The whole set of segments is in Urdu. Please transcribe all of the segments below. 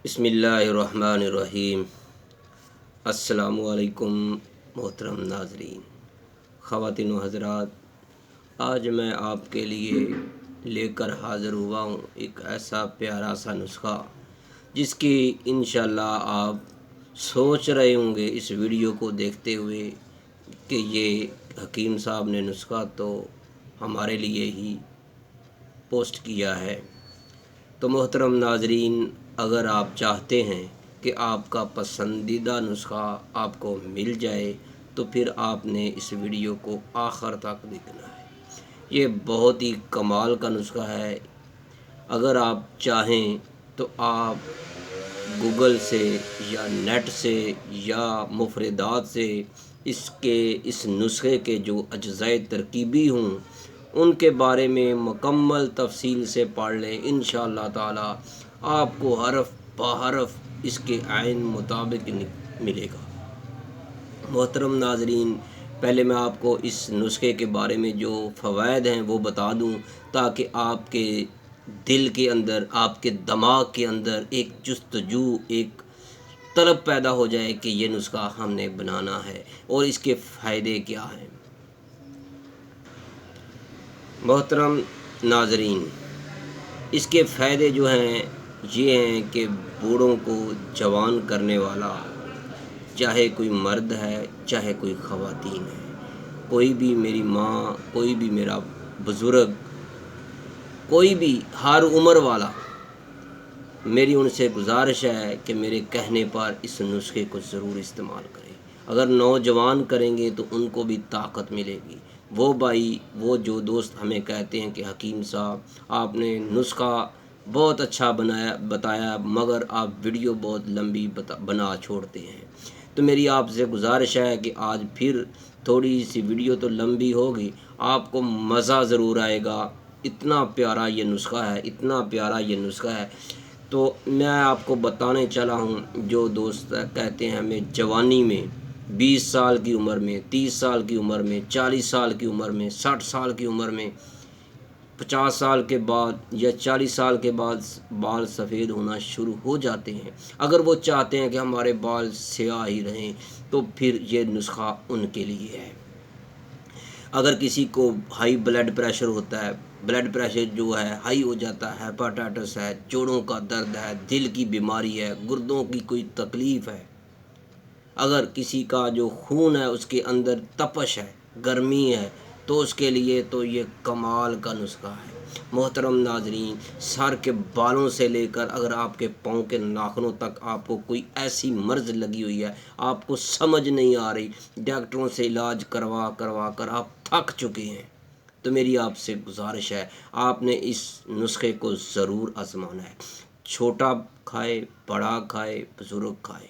بسم اللہ الرحمن الرحیم۔ السلام علیکم محترم ناظرین، خواتین و حضرات، آج میں آپ کے لیے لے کر حاضر ہوا ہوں ایک ایسا پیارا سا نسخہ جس کی انشاءاللہ آپ سوچ رہے ہوں گے اس ویڈیو کو دیکھتے ہوئے کہ یہ حکیم صاحب نے نسخہ تو ہمارے لیے ہی پوسٹ کیا ہے۔ تو محترم ناظرین، اگر آپ چاہتے ہیں کہ آپ کا پسندیدہ نسخہ آپ کو مل جائے تو پھر آپ نے اس ویڈیو کو آخر تک دیکھنا ہے۔ یہ بہت ہی کمال کا نسخہ ہے۔ اگر آپ چاہیں تو آپ گوگل سے یا نیٹ سے یا مفردات سے اس نسخے کے جو اجزائے ترکیبی ہوں ان کے بارے میں مکمل تفصیل سے پڑھ لیں، انشاءاللہ تعالی آپ کو حرف بحرف اس کے عین مطابق ملے گا۔ محترم ناظرین، پہلے میں آپ کو اس نسخے کے بارے میں جو فوائد ہیں وہ بتا دوں تاکہ آپ کے دل کے اندر، آپ کے دماغ کے اندر ایک جستجو، ایک طلب پیدا ہو جائے کہ یہ نسخہ ہم نے بنانا ہے اور اس کے فائدے کیا ہیں۔ محترم ناظرین، اس کے فائدے جو ہیں یہ ہیں کہ بوڑھوں کو جوان کرنے والا، چاہے کوئی مرد ہے چاہے کوئی خواتین ہے، کوئی بھی میری ماں، کوئی بھی میرا بزرگ، کوئی بھی ہر عمر والا، میری ان سے گزارش ہے کہ میرے کہنے پر اس نسخے کو ضرور استعمال کریں۔ اگر نوجوان کریں گے تو ان کو بھی طاقت ملے گی۔ وہ بھائی، وہ جو دوست ہمیں کہتے ہیں کہ حکیم صاحب آپ نے نسخہ بہت اچھا بتایا مگر آپ ویڈیو بہت لمبی بنا چھوڑتے ہیں، تو میری آپ سے گزارش ہے کہ آج پھر تھوڑی سی ویڈیو تو لمبی ہوگی، آپ کو مزہ ضرور آئے گا۔ اتنا پیارا یہ نسخہ ہے، اتنا پیارا یہ نسخہ ہے۔ تو میں آپ کو بتانے چلا ہوں، جو دوست کہتے ہیں ہمیں جوانی میں 20 سال کی عمر میں، 30 سال کی عمر میں، 40 سال کی عمر میں، 60 سال کی عمر میں، 50 سال کے بعد یا 40 سال کے بعد بال سفید ہونا شروع ہو جاتے ہیں، اگر وہ چاہتے ہیں کہ ہمارے بال سیاہ ہی رہیں تو پھر یہ نسخہ ان کے لیے ہے۔ اگر کسی کو ہائی بلڈ پریشر ہوتا ہے، بلڈ پریشر جو ہے ہائی ہو جاتا ہے، ہیپاٹائٹس ہے، جوڑوں کا درد ہے، دل کی بیماری ہے، گردوں کی کوئی تکلیف ہے، اگر کسی کا جو خون ہے اس کے اندر تپش ہے، گرمی ہے، تو اس کے لیے تو یہ کمال کا نسخہ ہے۔ محترم ناظرین، سر کے بالوں سے لے کر اگر آپ کے پاؤں کے ناخنوں تک آپ کو کوئی ایسی مرض لگی ہوئی ہے، آپ کو سمجھ نہیں آ رہی، ڈاکٹروں سے علاج کروا کر آپ تھک چکے ہیں، تو میری آپ سے گزارش ہے آپ نے اس نسخے کو ضرور آزمانا ہے۔ چھوٹا کھائے، بڑا کھائے، بزرگ کھائے،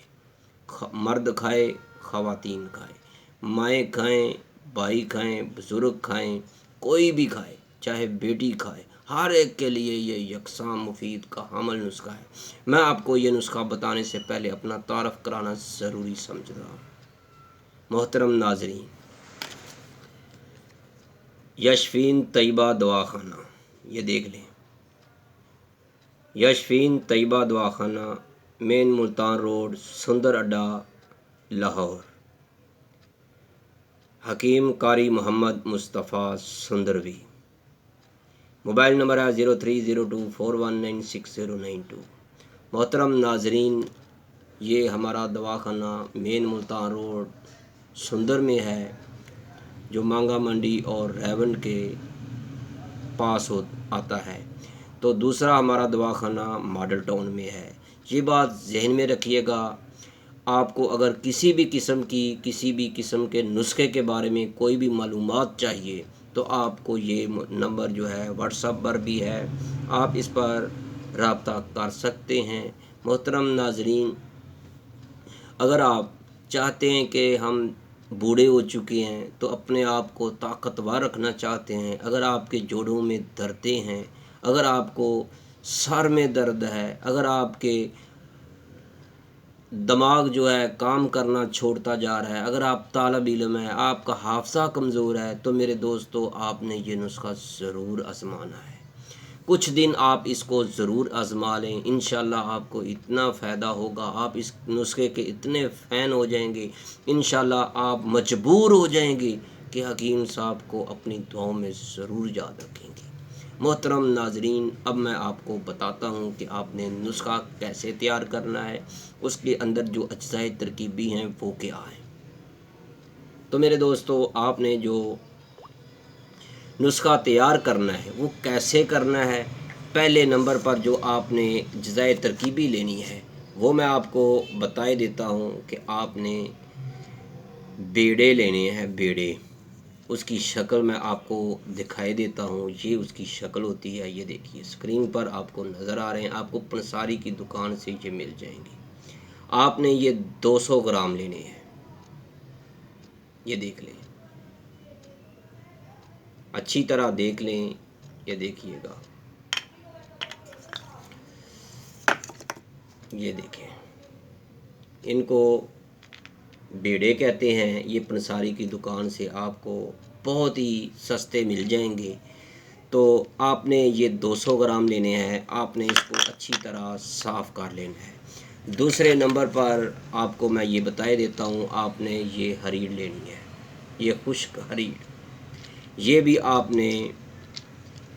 مرد کھائے، خواتین کھائے، مائیں کھائیں، بھائی کھائیں، بزرگ کھائیں، کوئی بھی کھائے، چاہے بیٹی کھائے، ہر ایک کے لیے یہ یکساں مفید کا حامل نسخہ ہے۔ میں آپ کو یہ نسخہ بتانے سے پہلے اپنا تعارف کرانا ضروری سمجھ رہا ہوں۔ محترم ناظرین، یشفین طیبہ دواخانہ، یہ دیکھ لیں، یشفین طیبہ دواخانہ، مین ملتان روڈ، سندر اڈا، لاہور۔ حکیم قاری محمد مصطفیٰ سندروی۔ موبائل نمبر ہے 0302419692۔ محترم ناظرین، یہ ہمارا دواخانہ مین ملتان روڈ سندر میں ہے، جو مانگا منڈی اور ریون کے پاس آتا ہے۔ تو دوسرا ہمارا دواخانہ ماڈل ٹاؤن میں ہے۔ یہ بات ذہن میں رکھیے گا، آپ کو اگر کسی بھی قسم کے نسخے کے بارے میں کوئی بھی معلومات چاہیے تو آپ کو یہ نمبر جو ہے واٹس ایپ پر بھی ہے، آپ اس پر رابطہ کر سکتے ہیں۔ محترم ناظرین، اگر آپ چاہتے ہیں کہ ہم بوڑھے ہو چکے ہیں تو اپنے آپ کو طاقتور رکھنا چاہتے ہیں، اگر آپ کے جوڑوں میں دردیں ہیں، اگر آپ کو سر میں درد ہے، اگر آپ کے دماغ جو ہے کام کرنا چھوڑتا جا رہا ہے، اگر آپ طالب علم ہیں، آپ کا حافظہ کمزور ہے، تو میرے دوستو آپ نے یہ نسخہ ضرور آزمانا ہے۔ کچھ دن آپ اس کو ضرور آزما لیں، انشاءاللہ آپ کو اتنا فائدہ ہوگا، آپ اس نسخے کے اتنے فین ہو جائیں گے، انشاءاللہ آپ مجبور ہو جائیں گے کہ حکیم صاحب کو اپنی دعاؤں میں ضرور یاد رکھیں گے۔ محترم ناظرین، اب میں آپ کو بتاتا ہوں کہ آپ نے نسخہ کیسے تیار کرنا ہے، اس کے اندر جو اجزاء ترکیبی ہیں وہ کیا ہیں۔ تو میرے دوستو، آپ نے جو نسخہ تیار کرنا ہے وہ کیسے کرنا ہے، پہلے نمبر پر جو آپ نے اجزاء ترکیبی لینی ہے وہ میں آپ کو بتائے دیتا ہوں کہ آپ نے بیڑے لینے ہیں، بیڑے، اس کی شکل میں آپ کو دکھائی دیتا ہوں، یہ اس کی شکل ہوتی ہے، یہ دیکھیے اسکرین پر آپ کو نظر آ رہے ہیں، آپ کو پنساری کی دکان سے یہ مل جائیں گے۔ آپ نے یہ 200 گرام لینے ہیں، یہ دیکھ لیں، اچھی طرح دیکھ لیں، یہ دیکھیے گا، یہ دیکھیں، ان کو بیڑے کہتے ہیں، یہ پنساری کی دکان سے آپ کو بہت ہی سستے مل جائیں گے۔ تو آپ نے یہ 200 گرام لینے ہیں، آپ نے اس کو اچھی طرح صاف کر لینا ہے۔ دوسرے نمبر پر آپ کو میں یہ بتائے دیتا ہوں، آپ نے یہ ہریڑ لینی ہے، یہ خشک ہریڑ، یہ بھی آپ نے،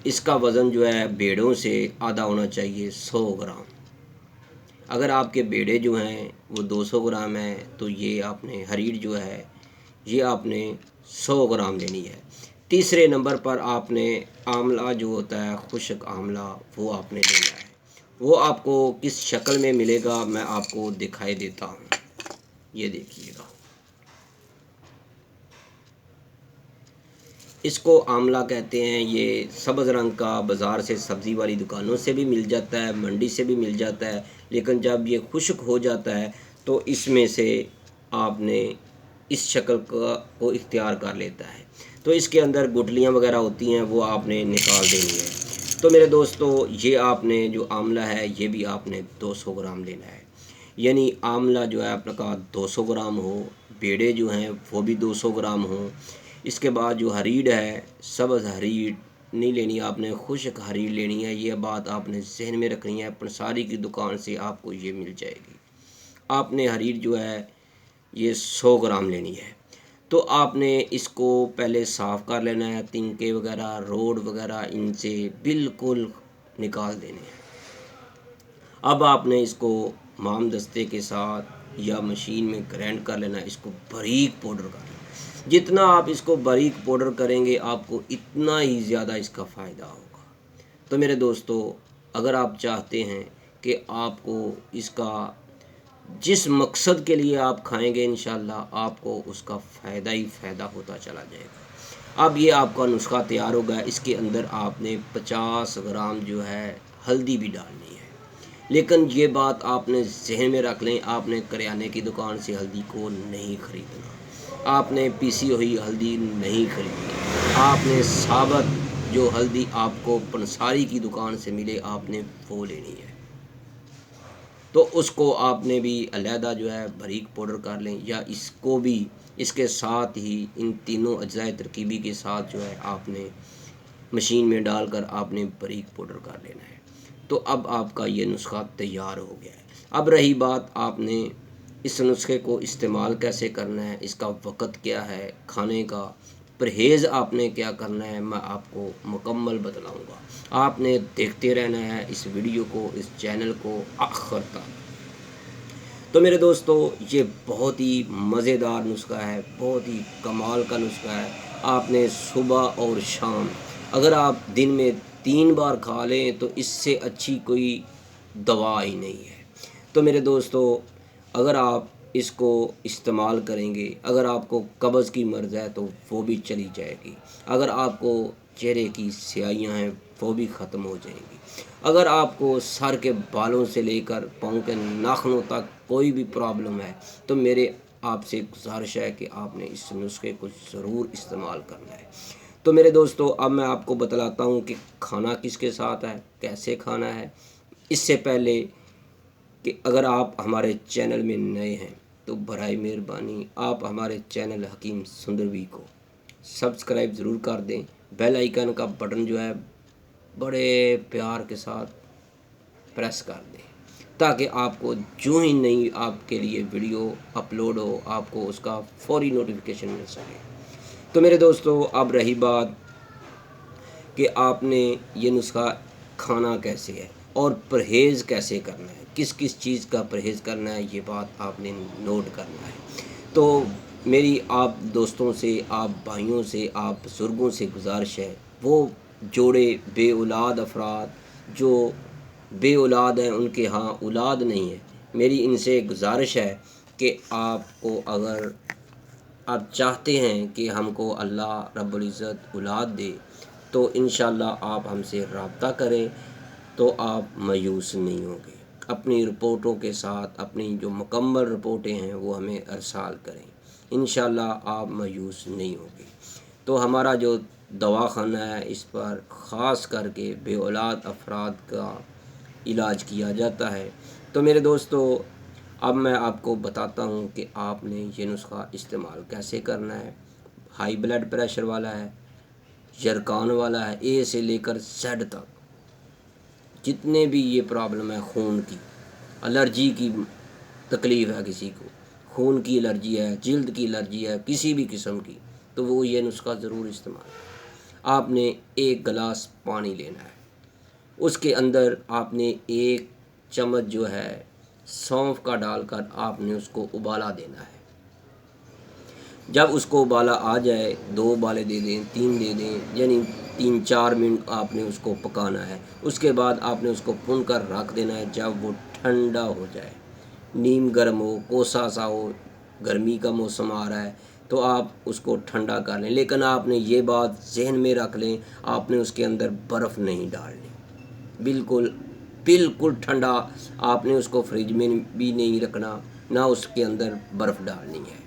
اس کا وزن جو ہے بیڑوں سے آدھا ہونا چاہیے، 100 گرام۔ اگر آپ کے بیڑے جو ہیں وہ 200 گرام ہیں تو یہ آپ نے ہریڑ جو ہے یہ آپ نے 100 گرام لینی ہے۔ تیسرے نمبر پر آپ نے آملہ جو ہوتا ہے، خشک آملہ، وہ آپ نے لینا ہے۔ وہ آپ کو کس شکل میں ملے گا میں آپ کو دکھائی دیتا ہوں، یہ دیکھیے گا، اس کو آملہ کہتے ہیں۔ یہ سبز رنگ کا بازار سے، سبزی والی دکانوں سے بھی مل جاتا ہے، منڈی سے بھی مل جاتا ہے، لیکن جب یہ خشک ہو جاتا ہے تو اس میں سے آپ نے اس شکل کو اختیار کر لیتا ہے، تو اس کے اندر گٹلیاں وغیرہ ہوتی ہیں، وہ آپ نے نکال دینی ہے۔ تو میرے دوستو، یہ آپ نے جو آملہ ہے یہ بھی آپ نے 200 گرام لینا ہے، یعنی آملہ جو ہے آپ کا 200 گرام ہو، بیڑے جو ہیں وہ بھی 200 گرام ہوں۔ اس کے بعد جو ہریڑ ہے، سبز ہریڑ نہیں لینی، آپ نے خشک ہریڑ لینی ہے، یہ بات آپ نے ذہن میں رکھنی ہے، پنساری کی دکان سے آپ کو یہ مل جائے گی۔ آپ نے ہریڑ جو ہے یہ 100 گرام لینی ہے، تو آپ نے اس کو پہلے صاف کر لینا ہے، تنکے وغیرہ، روڈ وغیرہ ان سے بالکل نکال دینے ہیں۔ اب آپ نے اس کو مام دستے کے ساتھ یا مشین میں گرینڈ کر لینا ہے، اس کو باریک پاؤڈر کر لینا ہے۔ جتنا آپ اس کو باریک پاؤڈر کریں گے آپ کو اتنا ہی زیادہ اس کا فائدہ ہوگا۔ تو میرے دوستو، اگر آپ چاہتے ہیں کہ آپ کو اس کا جس مقصد کے لیے آپ کھائیں گے انشاءاللہ آپ کو اس کا فائدہ ہی فائدہ ہوتا چلا جائے گا۔ اب یہ آپ کا نسخہ تیار ہوگا، اس کے اندر آپ نے 50 گرام جو ہے ہلدی بھی ڈالنی ہے، لیکن یہ بات آپ نے ذہن میں رکھ لیں، آپ نے کریانے کی دکان سے ہلدی کو نہیں خریدنا، آپ نے پیسی ہوئی ہلدی نہیں خریدنی، آپ نے ثابت جو ہلدی آپ کو پنساری کی دکان سے ملے آپ نے وہ لینی ہے۔ تو اس کو آپ نے بھی علیحدہ جو ہے باریک پاؤڈر کر لیں، یا اس کو بھی اس کے ساتھ ہی ان تینوں اجزاء ترکیبی کے ساتھ جو ہے آپ نے مشین میں ڈال کر آپ نے باریک پاؤڈر کر لینا ہے۔ تو اب آپ کا یہ نسخہ تیار ہو گیا ہے۔ اب رہی بات آپ نے اس نسخے کو استعمال کیسے کرنا ہے، اس کا وقت کیا ہے، کھانے کا پرہیز آپ نے کیا کرنا ہے، میں آپ کو مکمل بتلاؤں گا۔ آپ نے دیکھتے رہنا ہے اس ویڈیو کو، اس چینل کو آخر تک۔ تو میرے دوستو، یہ بہت ہی مزیدار نسخہ ہے، بہت ہی کمال کا نسخہ ہے۔ آپ نے صبح اور شام، اگر آپ دن میں 3 بار کھا لیں تو اس سے اچھی کوئی دوا ہی نہیں ہے۔ تو میرے دوستو، اگر آپ اس کو استعمال کریں گے، اگر آپ کو قبض کی مرض ہے تو وہ بھی چلی جائے گی، اگر آپ کو چہرے کی سیاہیاں ہیں وہ بھی ختم ہو جائیں گی، اگر آپ کو سر کے بالوں سے لے کر پاؤں کے ناخنوں تک کوئی بھی پرابلم ہے تو میرے آپ سے گزارش ہے کہ آپ نے اس نسخے کو ضرور استعمال کرنا ہے۔ تو میرے دوستو، اب میں آپ کو بتلاتا ہوں کہ کھانا کس کے ساتھ ہے، کیسے کھانا ہے۔ اس سے پہلے کہ اگر آپ ہمارے چینل میں نئے ہیں تو برائے مہربانی آپ ہمارے چینل حکیم سندروی کو سبسکرائب ضرور کر دیں، بیل آئیکن کا بٹن جو ہے بڑے پیار کے ساتھ پریس کر دیں تاکہ آپ کو جو ہی نئی آپ کے لیے ویڈیو اپلوڈ ہو آپ کو اس کا فوری نوٹیفیکیشن مل سکے۔ تو میرے دوستو، اب رہی بات کہ آپ نے یہ نسخہ کھانا کیسے ہے اور پرہیز کیسے کرنا ہے، کس کس چیز کا پرہیز کرنا ہے، یہ بات آپ نے نوٹ کرنا ہے۔ تو میری آپ دوستوں سے، آپ بھائیوں سے، آپ بزرگوں سے گزارش ہے، وہ جوڑے بے اولاد افراد جو بے اولاد ہیں، ان کے ہاں اولاد نہیں ہے، میری ان سے گزارش ہے کہ آپ کو اگر آپ چاہتے ہیں کہ ہم کو اللہ رب العزت اولاد دے تو انشاءاللہ آپ ہم سے رابطہ کریں تو آپ مایوس نہیں ہوں گے۔ اپنی رپورٹوں کے ساتھ اپنی جو مکمل رپورٹیں ہیں وہ ہمیں ارسال کریں، انشاءاللہ آپ مایوس نہیں ہوں گے۔ تو ہمارا جو دواخانہ ہے اس پر خاص کر کے بے اولاد افراد کا علاج کیا جاتا ہے۔ تو میرے دوستو، اب میں آپ کو بتاتا ہوں کہ آپ نے یہ نسخہ استعمال کیسے کرنا ہے۔ ہائی بلڈ پریشر والا ہے، یرکان والا ہے، اے سے لے کر زیڈ تک، جتنے بھی یہ پرابلم ہے، خون کی الرجی کی تکلیف ہے، کسی کو خون کی الرجی ہے، جلد کی الرجی ہے، کسی بھی قسم کی، تو وہ یہ نسخہ ضرور استعمال کریں۔ آپ نے ایک گلاس پانی لینا ہے، اس کے اندر آپ نے ایک چمچ جو ہے سونف کا ڈال کر آپ نے اس کو ابالا دینا ہے۔ جب اس کو ابالا آ جائے، 2 ابالے دے دیں، 3 دے دیں، یعنی 3-4 منٹ آپ نے اس کو پکانا ہے۔ اس کے بعد آپ نے اس کو بھون کر رکھ دینا ہے۔ جب وہ ٹھنڈا ہو جائے، نیم گرم ہو، کوسا سا ہو، گرمی کا موسم آ رہا ہے تو آپ اس کو ٹھنڈا کر لیں، لیکن آپ نے یہ بات ذہن میں رکھ لیں، آپ نے اس کے اندر برف نہیں ڈالنی، بالکل بالکل ٹھنڈا۔ آپ نے اس کو فریج میں بھی نہیں رکھنا، نہ اس کے اندر برف ڈالنی ہے۔